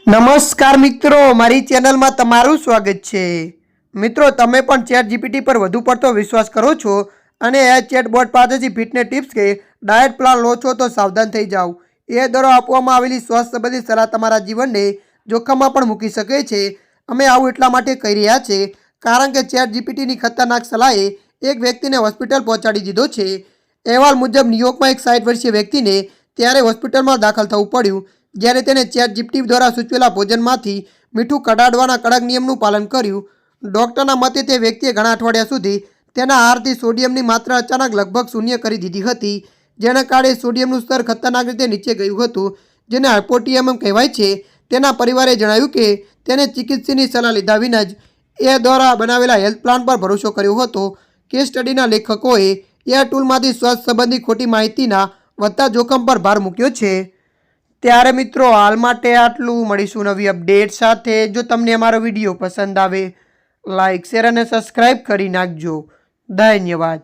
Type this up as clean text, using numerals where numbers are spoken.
નમસ્કાર મિત્રો, મારી ચેનલમાં તમારું સ્વાગત છે। મિત્રો, તમે પણ ચેટ જીપીટી પર વધુ પડતો વિશ્વાસ કરો છો અને એ ચેટબોટ પાસેથી ફિટનેસ ટિપ્સ કે ડાયટ પ્લાન લો છો તો સાવધાન થઈ જાઓ। એ દ્વારા આપવામાં આવેલી સ્વાસ્થ્ય સંબંધિત સલાહ તમારા જીવનને જોખમમાં પણ મૂકી શકે છે। અમે આવું એટલા માટે કહી રહ્યા છે કારણ કે ચેટ જીપીટીની ખતરનાક સલાહે એક વ્યક્તિને હોસ્પિટલ પહોંચાડી દીધો છે। અહેવાલ મુજબ ન્યૂયોર્કમાં એક 60 વર્ષીય વ્યક્તિને ત્યારે હોસ્પિટલમાં દાખલ થવું પડ્યું જ્યારે તેને ચેટ જીપીટી દ્વારા સૂચવેલા ભોજનમાંથી મીઠું કઢાડવાના કડક નિયમનું પાલન કર્યું। ડૉક્ટરના મતે તે વ્યક્તિએ ઘણા અઠવાડિયા સુધી તેના આહારથી સોડિયમની માત્રા અચાનક લગભગ શૂન્ય કરી દીધી હતી, જેના કારણે સોડિયમનું સ્તર ખતરનાક રીતે નીચે ગયું હતું, જેને હાઇપોટિયમ કહેવાય છે। તેના પરિવારે જણાવ્યું કે તેને ચિકિત્સકની સલાહ લીધા વિના જ એ દ્વારા બનાવેલા હેલ્થ પ્લાન પર ભરોસો કર્યો હતો। કેસ સ્ટડીના લેખકોએ એ ટૂલમાંથી સ્વાસ્થ્ય સંબંધી ખોટી માહિતીના વધતા જોખમ પર ભાર મૂક્યો છે। ત્યારે મિત્રો, હાલ માટે આટલું। મળીશું નવી અપડેટ સાથે। જો તમને અમારો વિડીયો પસંદ આવે, લાઇક, શેર અને સબસ્ક્રાઈબ કરી નાખજો। ધન્યવાદ।